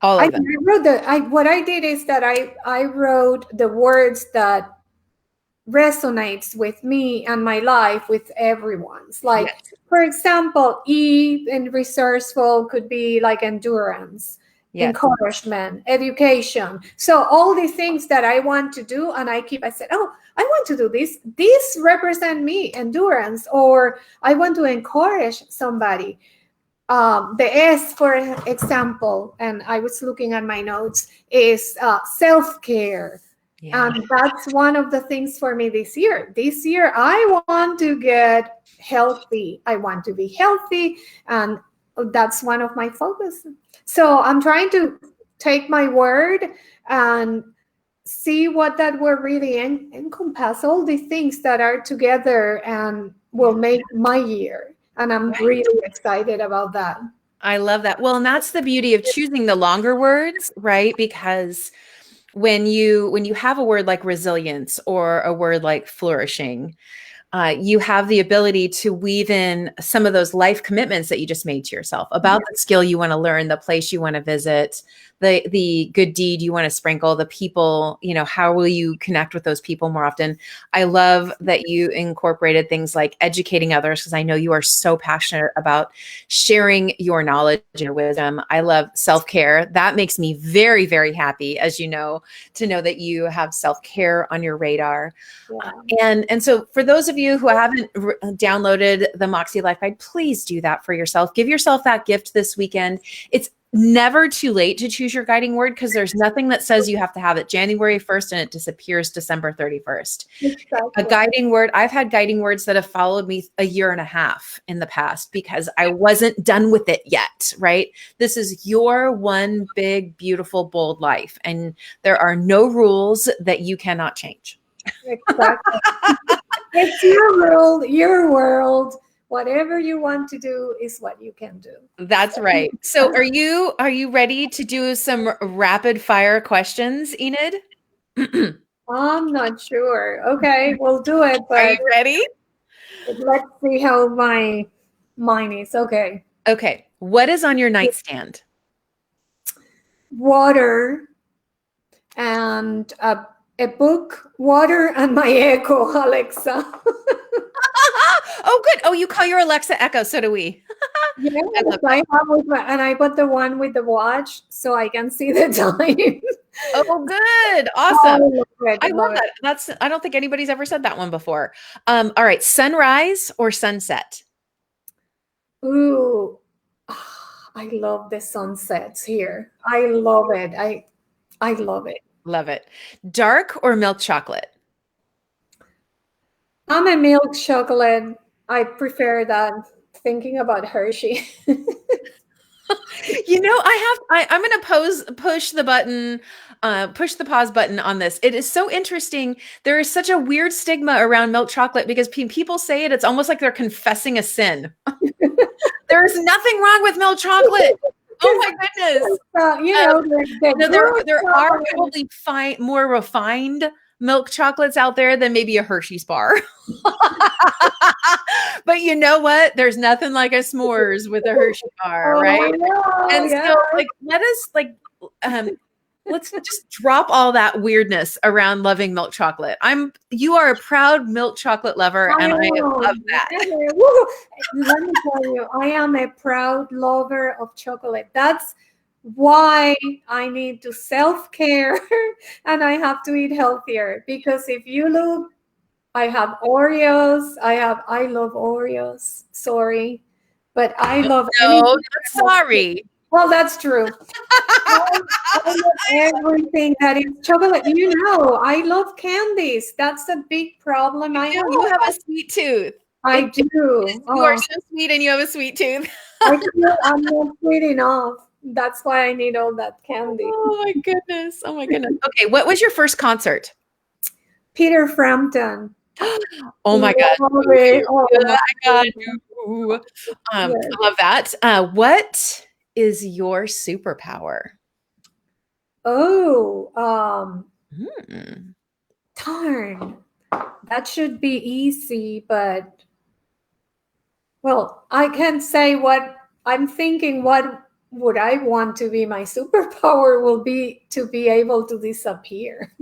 All I of them. wrote what I did is that I wrote the words that resonates with me and my life with everyone's. Like, Yes. for example, E in resourceful could be like endurance, Yes. encouragement, education. So all these things that I want to do, and I said, oh, I want to do this. This represent me, endurance, or I want to encourage somebody. The S, for example, and I was looking at my notes, is self-care. Yeah. And that's one of the things for me this year. This year, I want to get healthy. I want to be healthy. And that's one of my focus. So I'm trying to take my word and see what that word really encompass all the things that are together and will make my year. And I'm really excited about that. I love that. Well, and that's the beauty of choosing the longer words, right? Because when you have a word like resilience or a word like flourishing, you have the ability to weave in some of those life commitments that you just made to yourself about the skill you want to learn, the place you want to visit, the good deed you want to sprinkle, the people, how will you connect with those people more often? I love that you incorporated things like educating others, because I know you are so passionate about sharing your knowledge and your wisdom. I love self-care. That makes me very, very happy, as you know, to know that you have self-care on your radar. And so for those of you who haven't downloaded the Moxie Life Guide, please do that for yourself. Give yourself that gift this weekend. It's never too late to choose your guiding word, because there's nothing that says you have to have it January 1st and it disappears December 31st. Exactly. A guiding word, I've had guiding words that have followed me a year and a half in the past because I wasn't done with it yet, right? This is your one big, beautiful, bold life. And there are no rules that you cannot change. Exactly. It's your world, your world. Whatever you want to do is what you can do. That's right. So are you ready to do some rapid fire questions, Enid? I'm not sure. Okay, we'll do it, Are but you ready? let's see how my mine is. Okay. Okay. What is on your nightstand? Water and a book, water and my Echo, Alexa. Oh, good. Oh, you call your Alexa Echo. So do we. Yes, I have with and I bought the one with the watch so I can see the time. Oh, good. Awesome. I love Love that. I don't think anybody's ever said that one before. All right. Sunrise or sunset? it. Ooh, I love the sunsets here. I love it. I love it. Love it. Dark or milk chocolate? I'm a milk chocolate. I prefer that. Thinking about Hershey. I'm going to push the button, push the pause button on this. It is so interesting. There is such a weird stigma around milk chocolate because people say it's almost like they're confessing a sin. There is nothing wrong with milk chocolate. Oh my goodness. There are probably more refined milk chocolates out there than maybe a Hershey's bar. But you know what? There's nothing like a s'mores with a Hershey bar, right? So let's just drop all that weirdness around loving milk chocolate. You are a proud milk chocolate lover, and I love that. Let me tell you, I am a proud lover of chocolate. That's why I need to self-care and I have to eat healthier. Because if you look, I have Oreos. I love Oreos. Sorry, but I love not sorry. Well, that's true. I love everything that is chocolate. I love candies. That's a big problem. You have a sweet tooth. I do. You are so sweet and you have a sweet tooth. I'm not sweet enough. That's why I need all that candy. Oh my goodness. Oh my goodness. Okay. What was your first concert? Peter Frampton. Oh my God. Oh my God. I love that. What is your superpower? Darn. That should be easy, but well, I can't say what I'm thinking. What would I want to be? My superpower will be to be able to disappear.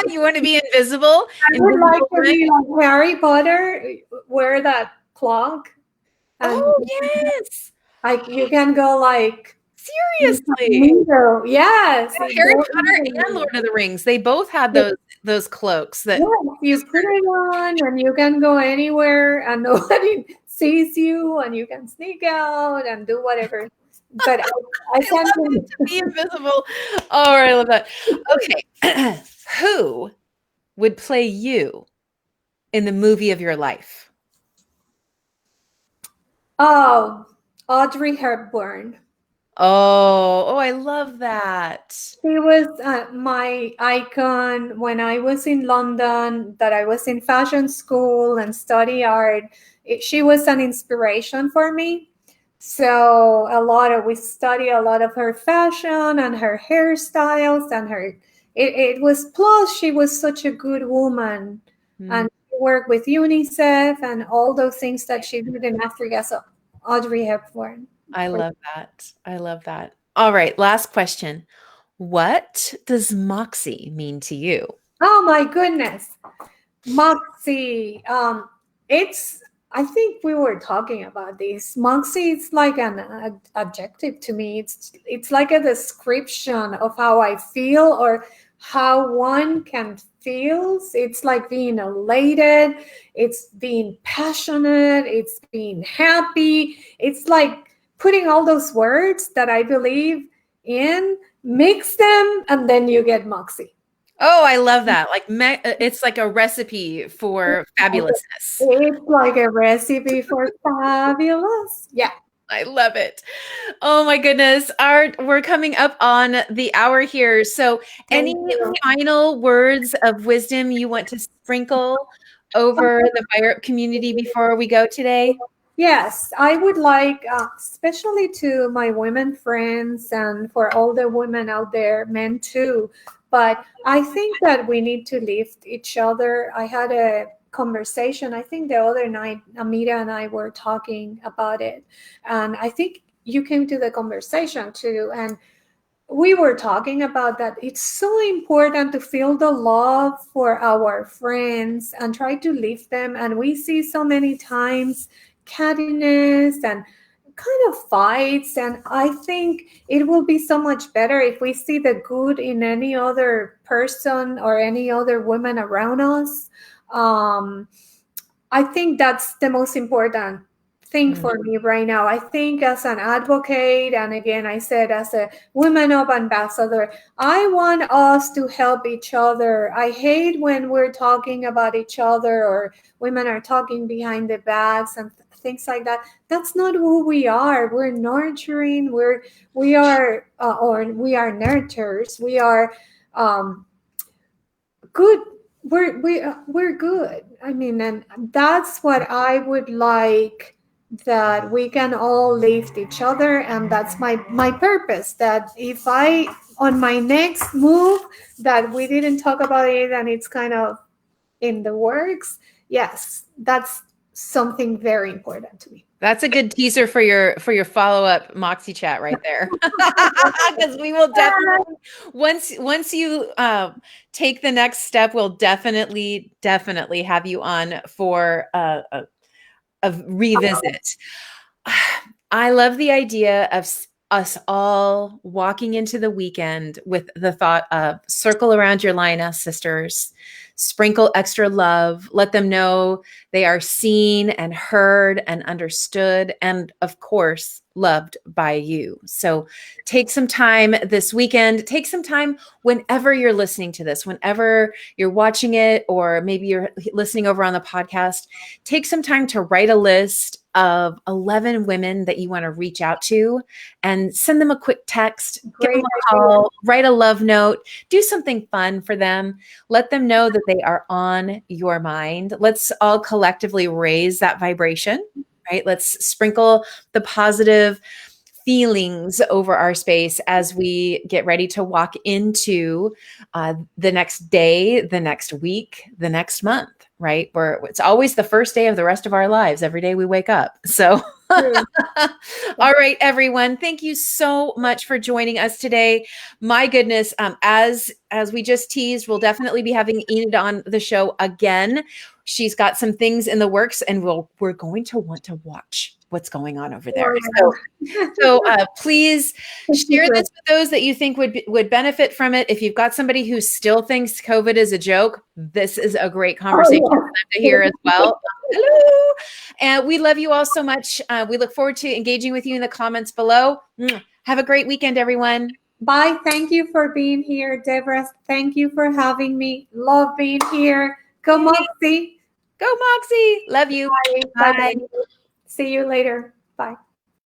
You want to be invisible? I would like to be like Harry Potter, wear that cloak, and Oh, yes. like you can go like Seriously. window. Yes, Harry Potter and Lord of the Rings, they both had those cloaks that you put it on and you can go anywhere and nobody sees you and you can sneak out and do whatever. But I can't love it to be invisible. All right, I love that. Okay. Who would play you in the movie of your life? Oh, Audrey Hepburn. Oh, I love that. She was my icon when I was in London, that I was in fashion school and study art. She was an inspiration for me. So we study a lot of her fashion and her hairstyles and it was, plus she was such a good woman. And she worked with UNICEF and all those things that she did in Africa. So Audrey Hepburn. I love that. I love that. All right, last question. What does Moxie mean to you? Oh my goodness. Moxie. I think we were talking about this. Moxie is like an adjective to me. It's like a description of how I feel or how one can feel. It's like being elated, it's being passionate, it's being happy. It's like putting all those words that I believe in, mix them, and then you get Moxie. Oh, I love that. Like it's like a recipe for fabulousness. It's like a recipe for fabulous. Yeah. I love it. Oh my goodness. We're coming up on the hour here. So any final words of wisdom you want to sprinkle over the fire up community before we go today? Yes, I would like, especially to my women friends and for all the women out there, men too. But I think that we need to lift each other. I had a conversation, I think the other night, Amira and I were talking about it. And I think you came to the conversation too. And we were talking about that. It's so important to feel the love for our friends and try to lift them. And we see so many times cattiness and kind of fights, and I think it will be so much better if we see the good in any other person or any other woman around us. I think that's the most important thing for me right now. I think as an advocate, and again, I said as a Women Up ambassador, I want us to help each other. I hate when we're talking about each other or women are talking behind the backs and things like that. That's not who we are. We're nurturing. We are nurturers. We are good. We're good. I mean, and that's what I would like, that we can all lift each other, and that's my purpose. That if I, on my next move, that we didn't talk about it and it's kind of in the works, yes, that's something very important to me. That's a good teaser for your follow-up MoxieChat right there. Because we will definitely, once you take the next step, we'll definitely have you on for a revisit. I love the idea of us all walking into the weekend with the thought of circle around your lioness sisters, sprinkle extra love, let them know they are seen and heard and understood, and of course, loved by you. So take some time this weekend, take some time whenever you're listening to this, whenever you're watching it, or maybe you're listening over on the podcast, take some time to write a list of 11 women that you want to reach out to and send them a quick text, give them a call, write a love note, do something fun for them. Let them know that they are on your mind. Let's all collectively raise that vibration, right? Let's sprinkle the positive feelings over our space as we get ready to walk into the next day, the next week, the next month, right? Where it's always the first day of the rest of our lives, every day we wake up. So, all right, everyone. Thank you so much for joining us today. My goodness, as we just teased, we'll definitely be having Enid on the show again. She's got some things in the works, and we're going to want to watch what's going on over there. So please share this with those that you think would benefit from it. If you've got somebody who still thinks COVID is a joke, this is a great conversation for them to hear as well. Hello. And we love you all so much. We look forward to engaging with you in the comments below. Have a great weekend, everyone. Bye. Thank you for being here, Deborah. Thank you for having me. Love being here. Go Moxie. Go Moxie. Love you. Bye. Bye. See you later. Bye.